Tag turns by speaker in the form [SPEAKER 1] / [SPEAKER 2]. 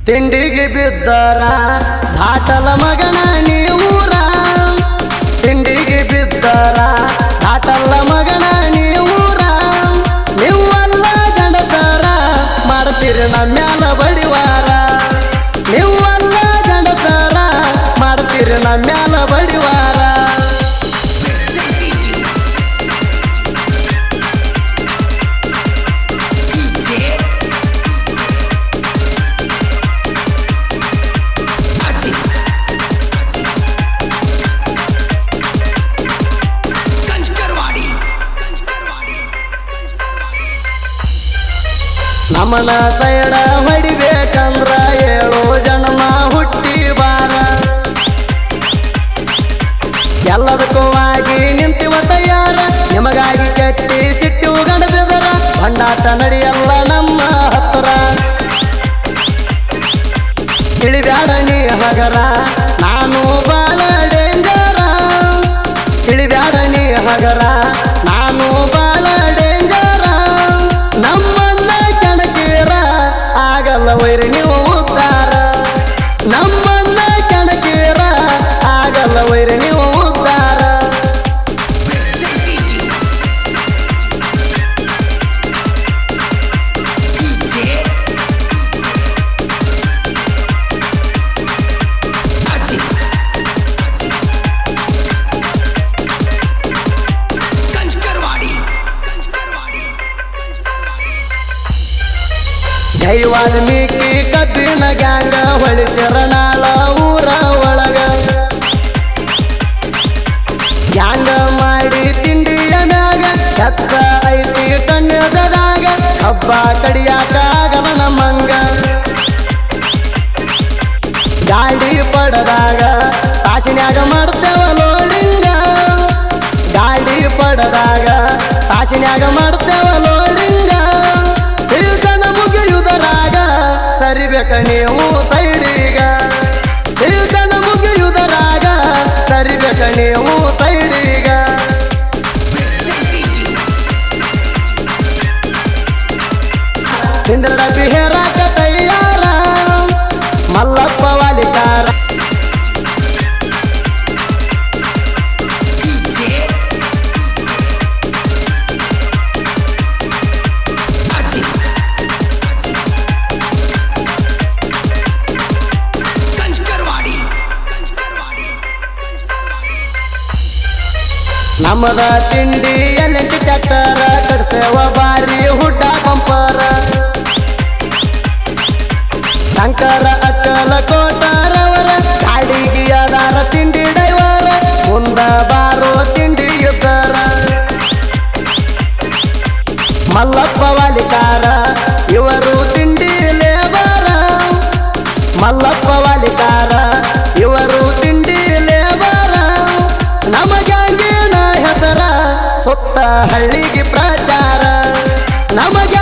[SPEAKER 1] ತಿಂಡಿಗೆ ಬಿದ್ದರ ದಾಟಲ ಮಗನ ನೀವೂರ ತಿಂಡಿಗೆ ಬಿದ್ದರ ದಾಟಲ್ಲ ಮಗನ ನೀವೂರ ನೀವಲ್ಲ ಗಂಡಸರ ಮಾಡ್ತೀರಿ ನಮ್ಮ್ಯಾಲ ಬಡಿವಾರ ನೀವಲ್ಲ ಗಂಡಸರ ಮಾಡ್ತೀರಿ ನಮ್ಮ್ಯಾಲ ಬಡಿವಾರ ನಮನ ಸೈಡ ಹೊಡಿಬೇಕಂದ್ರ 7 ಜನ್ಮ ಹುಟ್ಟಿ ಬಾರ ಎಲ್ಲದಕ್ಕೂ ಆಗಿ ನಿಂತಿವ ತಯಾರ ನಿಮಗಾಗಿ ಕೆತ್ತಿ ಸಿಟ್ಟು ಗಂಡ ಬೆದರ ಬಂಡಾಟ ನಡೆಯಲ್ಲ ನಮ್ಮ ಹತ್ರ ತಿಳಿಬ್ಯಾಡ ನೀ ಹಗರ ನಾನು ಬಾಳ ಡೇಂಜರ ತಿಳಿಬ್ಯಾಡ ನೀ ಹಗರ ನಾನು ಬಾಳ ಡೇಂಜರ ನಮ್ಮನ್ನ ಕೆಣಕೀರ ಆಗಲ್ಲ ವೈರಿ ನೀವು ಉದ್ದಾರ ನಮ್ಮನ್ನ ಕೆಣಕೀರ ಆಗಲ್ಲ ವೈರಿ ನೀವು ಉದ್ದಾರ ಜೈ ವಾಲ್ಮೀಕಿ ಕಬ್ಬಿನ ಗ್ಯಾಂಗ ಹೊಳಿಸಿರ ನಾಳ ಊರ ಒಳಗ ಗ್ಯಾಂಗ ಮಾಡಿ ತಿಂಡಿಯ ಮ್ಯಾಗ ಕಚ್ಚ ಐತಿ ಕಣ್ಣದಾಗ ಹಬ್ಬ ಕಡಿಯಾಕ ಆಗಲ್ಲ ನಮ್ಮಂಗ ಗಾಡಿ ಪಡದಾಗ ತಾಸಿನ್ಯಾಗ ಮಾಡ್ತೇವ ಲೋಡಿಂಗ ಗಾಡಿ ಪಡದಾಗ ತಾಸಿನ್ಯಾಗ ಮಾಡ್ತೇವ ಲೋಡಿಂಗ ಸರಿಬೇಕ ನೀವು ಸೈಡಿಗ ಸೀತನ ಮುಗಿಯುವುದರಾಗ ಸರಿಬೇಕ ನೀವು ಸೈಡಿಗ ಇಂದ್ರ ಡಬ್ಬಿ ಹೇರಾಕ ತಯ್ಯಾರ ಮಲ್ಲಪ್ಪ ವಾಲಿಕಾರ ನಮ್ಮದ ತಿಂಡಿ ಎಲೆಂಟಿ ಟ್ಯಾಕ್ಟರ ಕಡ್ಸೇವ ಬಾರಿ ಹುಡ್ಡ ಬಂಪರ ಶಂಕರ ಅಕ್ಕಲ ಕೋಟಾರವರ ಗಾಡಿಗೆ ಅದಾರ ತಿಂಡಿ ಡೈವರ ಮುಂದ ಬಾರೋ ತಿಂಡಿ ಯುದ್ಧರ ಮಲ್ಲಪ್ಪ ವಾಲಿಕಾರ ಇವರು ತಿಂಡಿ ಲೇಬರ ಮಲ್ಲಪ್ಪ ವಾಲಿಕಾರ ಇವರು ತಿಂಡಿ ಲೇಬರ ನಮಗೆ ಸುತ್ತ ಹಳ್ಳಿಗೆ ಪ್ರಚಾರ ನಮಗೆ